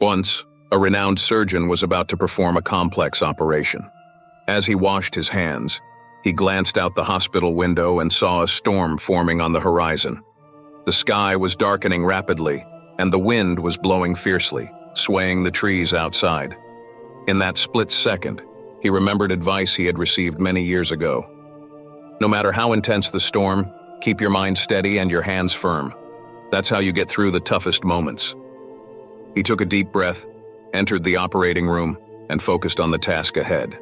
Once, a renowned surgeon was about to perform a complex operation. As he washed his hands, he glanced out the hospital window and saw a storm forming on the horizon. The sky was darkening rapidly, and the wind was blowing fiercely, swaying the trees outside. In that split second, he remembered advice he had received many years ago. No matter how intense the storm, keep your mind steady and your hands firm. That's how you get through the toughest moments. He took a deep breath, entered the operating room, and focused on the task ahead.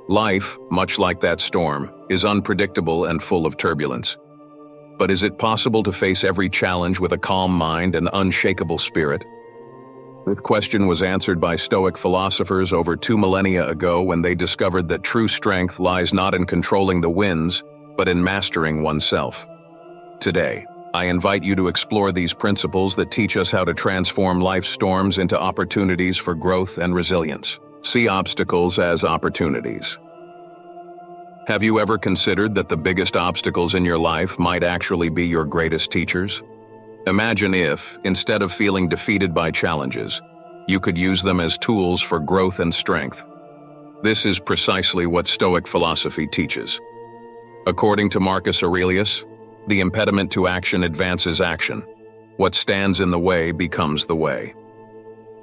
Life, much like that storm, is unpredictable and full of turbulence. But is it possible to face every challenge with a calm mind and unshakable spirit? This question was answered by Stoic philosophers over 2 millennia ago when they discovered that true strength lies not in controlling the winds, but in mastering oneself. Today, I invite you to explore these principles that teach us how to transform life's storms into opportunities for growth and resilience. See obstacles as opportunities. Have you ever considered that the biggest obstacles in your life might actually be your greatest teachers? Imagine if, instead of feeling defeated by challenges, you could use them as tools for growth and strength. This is precisely what Stoic philosophy teaches. According to Marcus Aurelius, the impediment to action advances action. What stands in the way becomes the way.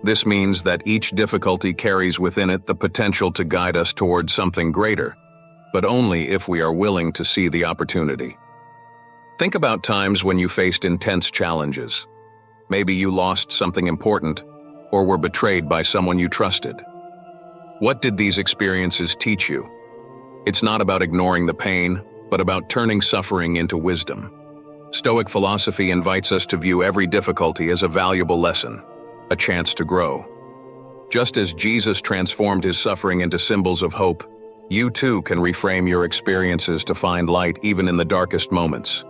This means that each difficulty carries within it the potential to guide us towards something greater, but only if we are willing to see the opportunity. Think about times when you faced intense challenges. Maybe you lost something important, or were betrayed by someone you trusted. What did these experiences teach you? It's not about ignoring the pain, but about turning suffering into wisdom. Stoic philosophy invites us to view every difficulty as a valuable lesson, a chance to grow. Just as Jesus transformed his suffering into symbols of hope, you too can reframe your experiences to find light even in the darkest moments.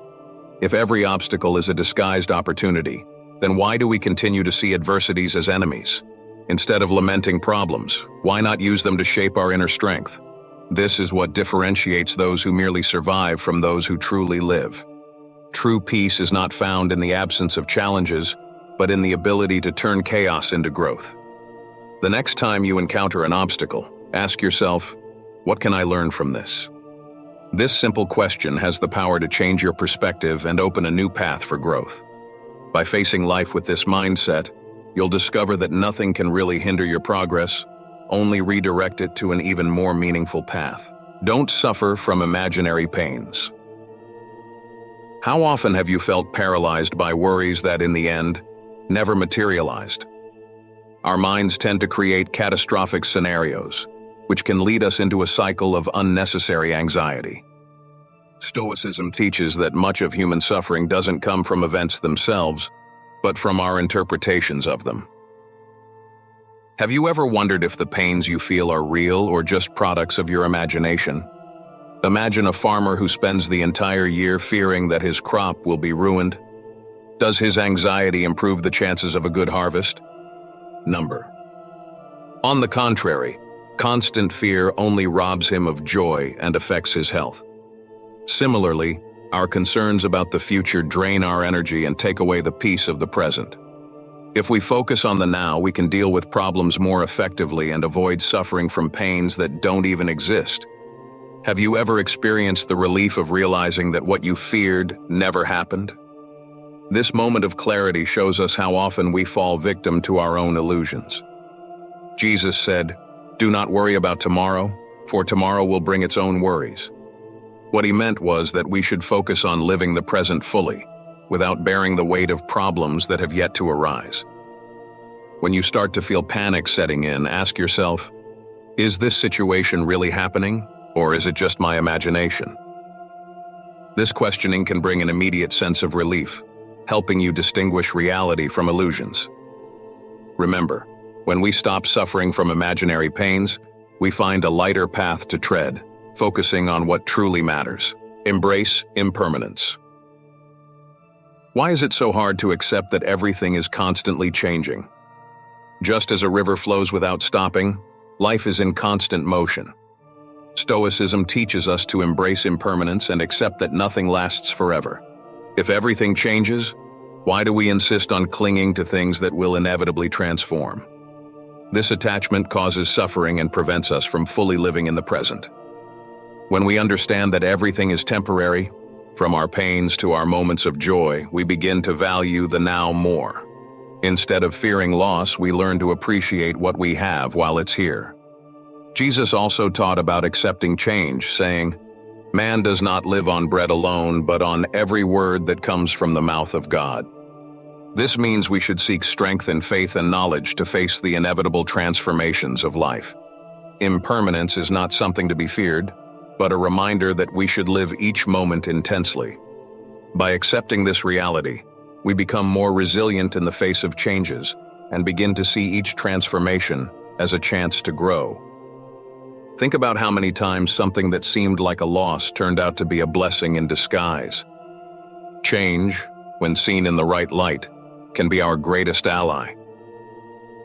If every obstacle is a disguised opportunity, then why do we continue to see adversities as enemies? Instead of lamenting problems, why not use them to shape our inner strength? This is what differentiates those who merely survive from those who truly live. True peace is not found in the absence of challenges, but in the ability to turn chaos into growth. The next time you encounter an obstacle, ask yourself, what can I learn from this? This simple question has the power to change your perspective and open a new path for growth. By facing life with this mindset, you'll discover that nothing can really hinder your progress, only redirect it to an even more meaningful path. Don't suffer from imaginary pains. How often have you felt paralyzed by worries that, in the end, never materialized? Our minds tend to create catastrophic scenarios, which can lead us into a cycle of unnecessary anxiety. Stoicism teaches that much of human suffering doesn't come from events themselves, but from our interpretations of them. Have you ever wondered if the pains you feel are real or just products of your imagination? Imagine a farmer who spends the entire year fearing that his crop will be ruined. Does his anxiety improve the chances of a good harvest? Number. On the contrary, constant fear only robs him of joy and affects his health. Similarly, our concerns about the future drain our energy and take away the peace of the present. If we focus on the now, we can deal with problems more effectively and avoid suffering from pains that don't even exist. Have you ever experienced the relief of realizing that what you feared never happened? This moment of clarity shows us how often we fall victim to our own illusions. Jesus said, "Do not worry about tomorrow, for tomorrow will bring its own worries." What he meant was that we should focus on living the present fully, without bearing the weight of problems that have yet to arise. When you start to feel panic setting in, ask yourself, is this situation really happening, or is it just my imagination? This questioning can bring an immediate sense of relief, helping you distinguish reality from illusions. Remember, when we stop suffering from imaginary pains, we find a lighter path to tread, focusing on what truly matters. Embrace impermanence. Why is it so hard to accept that everything is constantly changing? Just as a river flows without stopping, life is in constant motion. Stoicism teaches us to embrace impermanence and accept that nothing lasts forever. If everything changes, Why do we insist on clinging to things that will inevitably transform? This attachment causes suffering and prevents us from fully living in the present. When we understand that everything is temporary, from our pains to our moments of joy, we begin to value the now more. Instead of fearing loss, we learn to appreciate what we have while it's here. Jesus also taught about accepting change, saying, "Man does not live on bread alone, but on every word that comes from the mouth of God." This means we should seek strength in faith and knowledge to face the inevitable transformations of life. Impermanence is not something to be feared, but a reminder that we should live each moment intensely. By accepting this reality, we become more resilient in the face of changes and begin to see each transformation as a chance to grow. Think about how many times something that seemed like a loss turned out to be a blessing in disguise. Change, when seen in the right light, can be our greatest ally.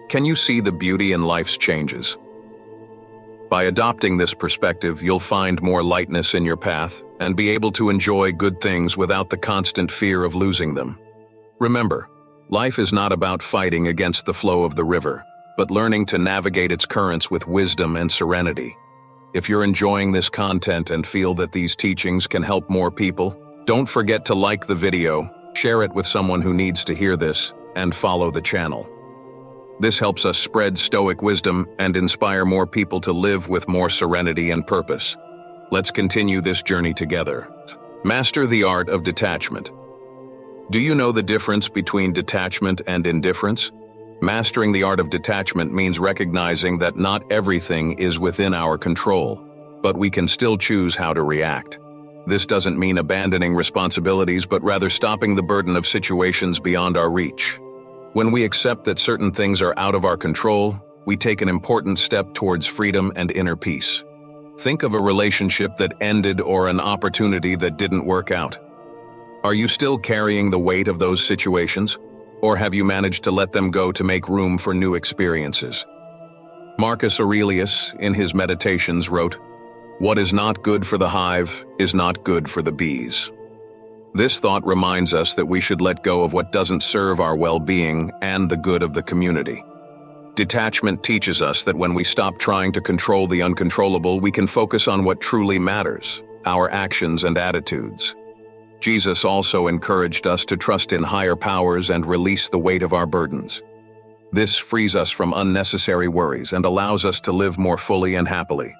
Can you see the beauty in life's changes? By adopting this perspective, you'll find more lightness in your path and be able to enjoy good things without the constant fear of losing them. Remember, life is not about fighting against the flow of the river, but learning to navigate its currents with wisdom and serenity. If you're enjoying this content and feel that these teachings can help more people, don't forget to like the video, share it with someone who needs to hear this, and follow the channel. This helps us spread Stoic wisdom and inspire more people to live with more serenity and purpose. Let's continue this journey together. Master the art of detachment. Do you know the difference between detachment and indifference? Mastering the art of detachment means recognizing that not everything is within our control, but we can still choose how to react. This doesn't mean abandoning responsibilities, but rather stopping the burden of situations beyond our reach. When we accept that certain things are out of our control, we take an important step towards freedom and inner peace. Think of a relationship that ended or an opportunity that didn't work out. Are you still carrying the weight of those situations, or have you managed to let them go to make room for new experiences? Marcus Aurelius, in his Meditations, wrote, "What is not good for the hive is not good for the bees." This thought reminds us that we should let go of what doesn't serve our well-being and the good of the community. Detachment teaches us that when we stop trying to control the uncontrollable, we can focus on what truly matters, our actions and attitudes. Jesus also encouraged us to trust in higher powers and release the weight of our burdens. This frees us from unnecessary worries and allows us to live more fully and happily.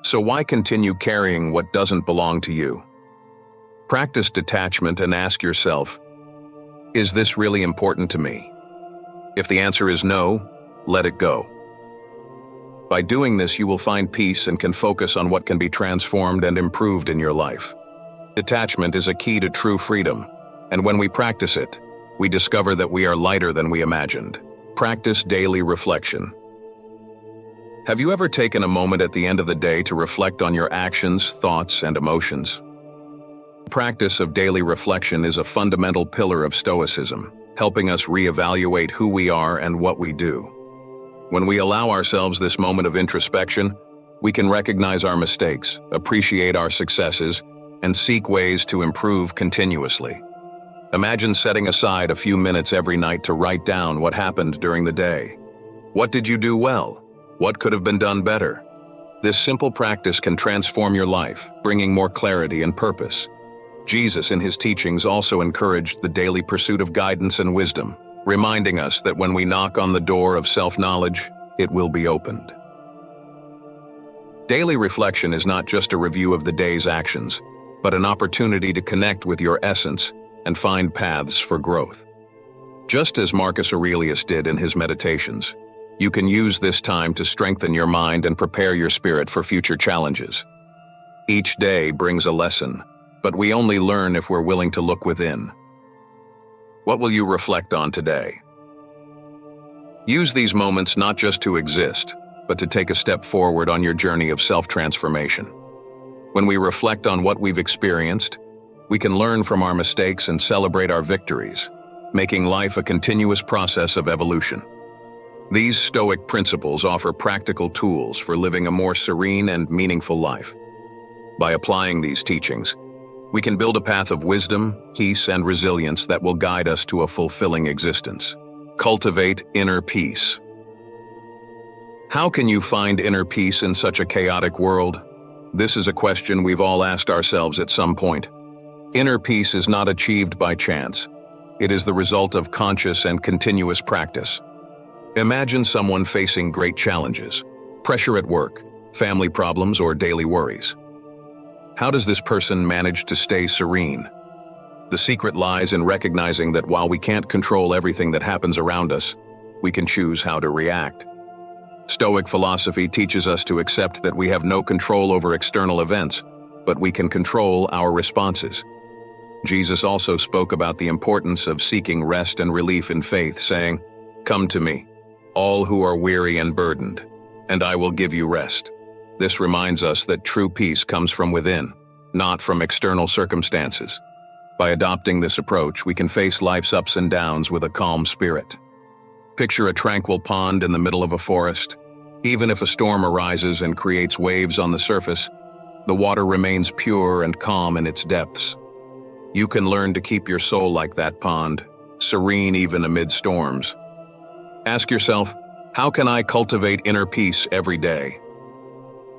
So why continue carrying what doesn't belong to you? Practice detachment and ask yourself, is this really important to me? If the answer is no, let it go. By doing this, you will find peace and can focus on what can be transformed and improved in your life. Detachment is a key to true freedom, and when we practice it, we discover that we are lighter than we imagined. Practice daily reflection. Have you ever taken a moment at the end of the day to reflect on your actions, thoughts, and emotions? The practice of daily reflection is a fundamental pillar of Stoicism, helping us reevaluate who we are and what we do. When we allow ourselves this moment of introspection, we can recognize our mistakes, appreciate our successes, and seek ways to improve continuously. Imagine setting aside a few minutes every night to write down what happened during the day. What did you do well? What could have been done better? This simple practice can transform your life, bringing more clarity and purpose. Jesus, in his teachings, also encouraged the daily pursuit of guidance and wisdom, reminding us that when we knock on the door of self-knowledge, it will be opened. Daily reflection is not just a review of the day's actions, but an opportunity to connect with your essence and find paths for growth. Just as Marcus Aurelius did in his Meditations, you can use this time to strengthen your mind and prepare your spirit for future challenges. Each day brings a lesson, but we only learn if we're willing to look within. What will you reflect on today? Use these moments not just to exist, but to take a step forward on your journey of self-transformation. When we reflect on what we've experienced, we can learn from our mistakes and celebrate our victories, making life a continuous process of evolution. These Stoic principles offer practical tools for living a more serene and meaningful life. By applying these teachings, We can build a path of wisdom, peace, and resilience that will guide us to a fulfilling existence. Cultivate inner peace. How can you find inner peace in such a chaotic world? This is a question we've all asked ourselves at some point. Inner peace is not achieved by chance. It is the result of conscious and continuous practice. Imagine someone facing great challenges, pressure at work, family problems, or daily worries. How does this person manage to stay serene? The secret lies in recognizing that while we can't control everything that happens around us, we can choose how to react. Stoic philosophy teaches us to accept that we have no control over external events, but we can control our responses. Jesus also spoke about the importance of seeking rest and relief in faith, saying, "Come to me, all who are weary and burdened, and I will give you rest." This reminds us that true peace comes from within, not from external circumstances. By adopting this approach, we can face life's ups and downs with a calm spirit. Picture a tranquil pond in the middle of a forest. Even if a storm arises and creates waves on the surface, the water remains pure and calm in its depths. You can learn to keep your soul like that pond, serene even amid storms. Ask yourself, how can I cultivate inner peace every day?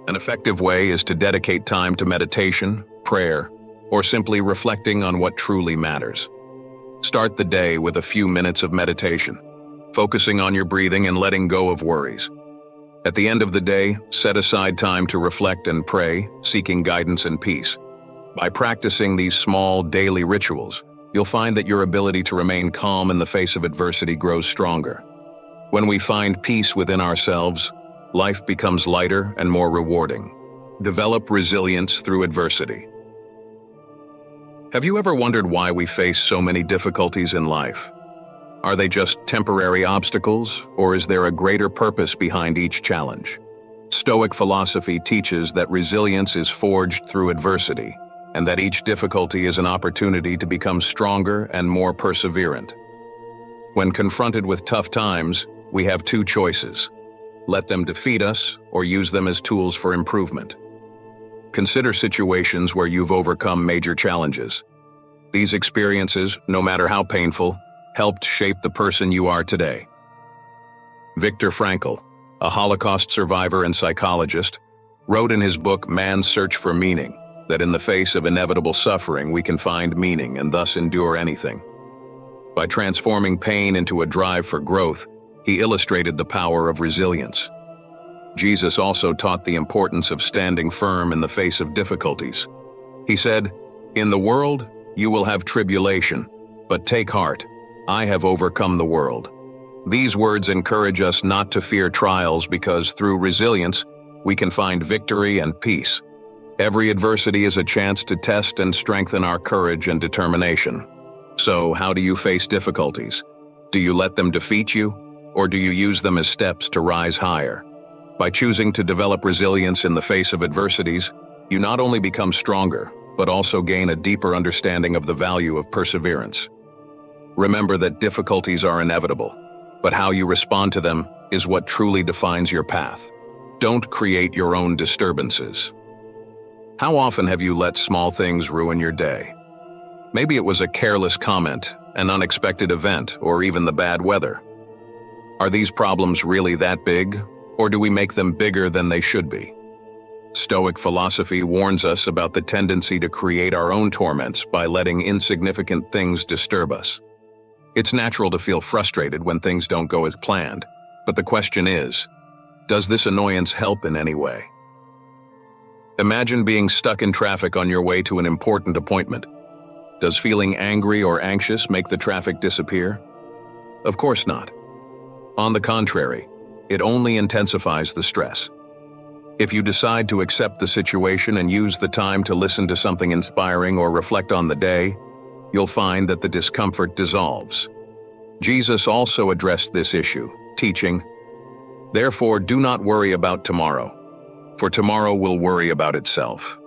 An effective way is to dedicate time to meditation, prayer, or simply reflecting on what truly matters. Start the day with a few minutes of meditation, focusing on your breathing and letting go of worries. At the end of the day, set aside time to reflect and pray, seeking guidance and peace. By practicing these small daily rituals, you'll find that your ability to remain calm in the face of adversity grows stronger. When we find peace within ourselves, life becomes lighter and more rewarding. Develop resilience through adversity. Have you ever wondered why we face so many difficulties in life? Are they just temporary obstacles, or is there a greater purpose behind each challenge? Stoic philosophy teaches that resilience is forged through adversity, and that each difficulty is an opportunity to become stronger and more perseverant. When confronted with tough times, we have two choices: let them defeat us, or use them as tools for improvement. Consider situations where you've overcome major challenges. These experiences, no matter how painful, helped shape the person you are today. Viktor Frankl, a Holocaust survivor and psychologist, wrote in his book Man's Search for Meaning that in the face of inevitable suffering we can find meaning and thus endure anything. By transforming pain into a drive for growth, he illustrated the power of resilience. Jesus also taught the importance of standing firm in the face of difficulties. He said, "In the world, you will have tribulation, but take heart, I have overcome the world." These words encourage us not to fear trials because through resilience, we can find victory and peace. Every adversity is a chance to test and strengthen our courage and determination. So, how do you face difficulties? Do you let them defeat you, or do you use them as steps to rise higher? By choosing to develop resilience in the face of adversities, you not only become stronger, but also gain a deeper understanding of the value of perseverance. Remember that difficulties are inevitable, but how you respond to them is what truly defines your path. Don't create your own disturbances. How often have you let small things ruin your day? Maybe it was a careless comment, an unexpected event, or even the bad weather. Are these problems really that big, or do we make them bigger than they should be? Stoic philosophy warns us about the tendency to create our own torments by letting insignificant things disturb us. It's natural to feel frustrated when things don't go as planned, but the question is, does this annoyance help in any way? Imagine being stuck in traffic on your way to an important appointment. Does feeling angry or anxious make the traffic disappear? Of course not. On the contrary, it only intensifies the stress. If you decide to accept the situation and use the time to listen to something inspiring or reflect on the day, you'll find that the discomfort dissolves. Jesus also addressed this issue, teaching, "Therefore do not worry about tomorrow, for tomorrow will worry about itself."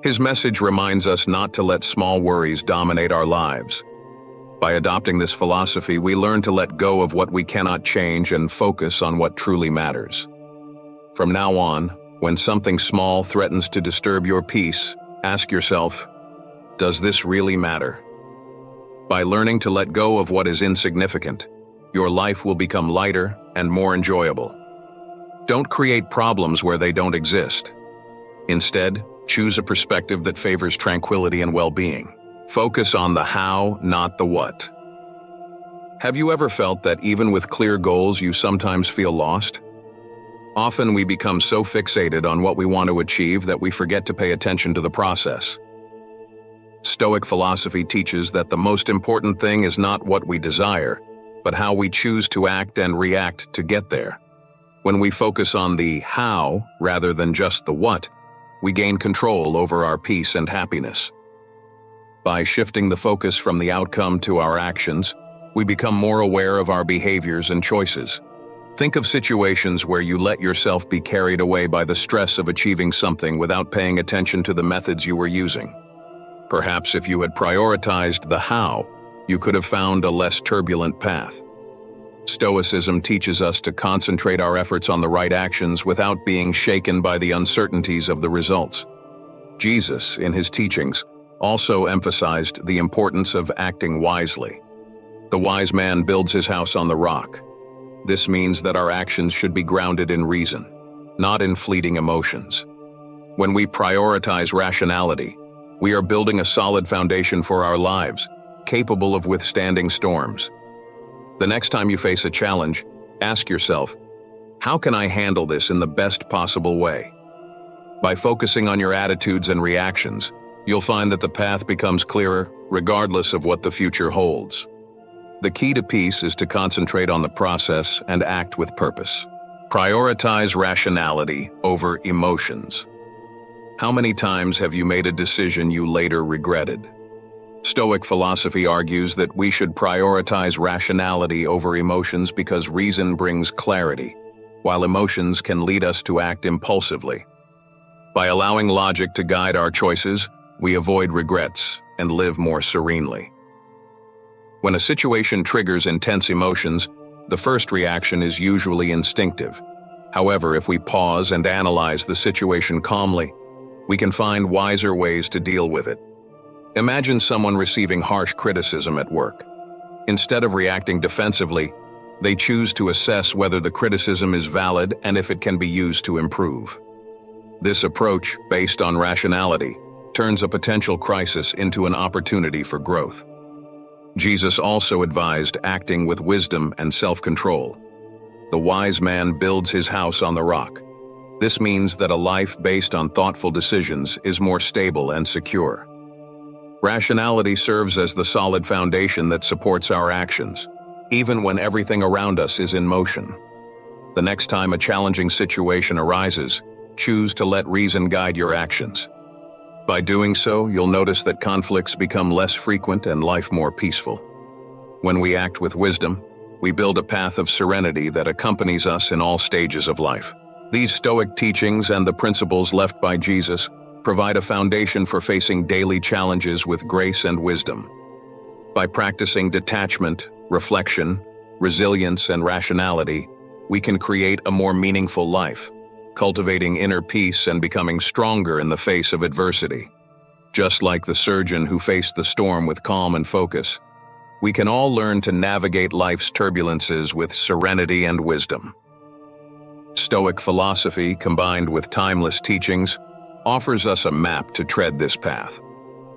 His message reminds us not to let small worries dominate our lives. By adopting this philosophy, we learn to let go of what we cannot change and focus on what truly matters. From now on, when something small threatens to disturb your peace, ask yourself, Does this really matter? By learning to let go of what is insignificant, your life will become lighter and more enjoyable. Don't create problems where they don't exist. Instead, choose a perspective that favors tranquility and well-being. Focus on the how, not the what. Have you ever felt that even with clear goals, you sometimes feel lost? Often we become so fixated on what we want to achieve that we forget to pay attention to the process. Stoic philosophy teaches that the most important thing is not what we desire, but how we choose to act and react to get there. When we focus on the how rather than just the what, we gain control over our peace and happiness. By shifting the focus from the outcome to our actions, we become more aware of our behaviors and choices. Think of situations where you let yourself be carried away by the stress of achieving something without paying attention to the methods you were using. Perhaps if you had prioritized the how, you could have found a less turbulent path. Stoicism teaches us to concentrate our efforts on the right actions without being shaken by the uncertainties of the results. Jesus, in his teachings, also emphasized the importance of acting wisely. The wise man builds his house on the rock. This means that our actions should be grounded in reason, not in fleeting emotions. When we prioritize rationality, we are building a solid foundation for our lives, capable of withstanding storms. The next time you face a challenge, ask yourself, how can I handle this in the best possible way? By focusing on your attitudes and reactions, you'll find that the path becomes clearer, regardless of what the future holds. The key to peace is to concentrate on the process and act with purpose. Prioritize rationality over emotions. How many times have you made a decision you later regretted? Stoic philosophy argues that we should prioritize rationality over emotions because reason brings clarity, while emotions can lead us to act impulsively. By allowing logic to guide our choices, we avoid regrets and live more serenely. When a situation triggers intense emotions, the first reaction is usually instinctive. However, if we pause and analyze the situation calmly, we can find wiser ways to deal with it. Imagine someone receiving harsh criticism at work. Instead of reacting defensively, they choose to assess whether the criticism is valid and if it can be used to improve. This approach, based on rationality, turns a potential crisis into an opportunity for growth. Jesus also advised acting with wisdom and self-control. The wise man builds his house on the rock. This means that a life based on thoughtful decisions is more stable and secure. Rationality serves as the solid foundation that supports our actions, even when everything around us is in motion. The next time a challenging situation arises, choose to let reason guide your actions. By doing so, you'll notice that conflicts become less frequent and life more peaceful. When we act with wisdom, we build a path of serenity that accompanies us in all stages of life. These Stoic teachings and the principles left by Jesus provide a foundation for facing daily challenges with grace and wisdom. By practicing detachment, reflection, resilience, and rationality, we can create a more meaningful life, cultivating inner peace and becoming stronger in the face of adversity. Just like the surgeon who faced the storm with calm and focus, we can all learn to navigate life's turbulences with serenity and wisdom. Stoic philosophy, combined with timeless teachings, offers us a map to tread this path.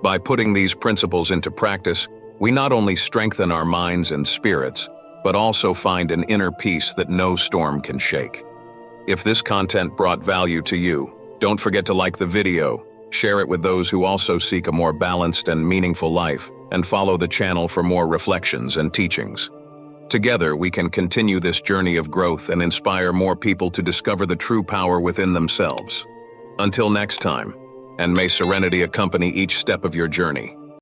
By putting these principles into practice, we not only strengthen our minds and spirits, but also find an inner peace that no storm can shake. If this content brought value to you, don't forget to like the video, share it with those who also seek a more balanced and meaningful life, and follow the channel for more reflections and teachings. Together, we can continue this journey of growth and inspire more people to discover the true power within themselves. Until next time, and may serenity accompany each step of your journey.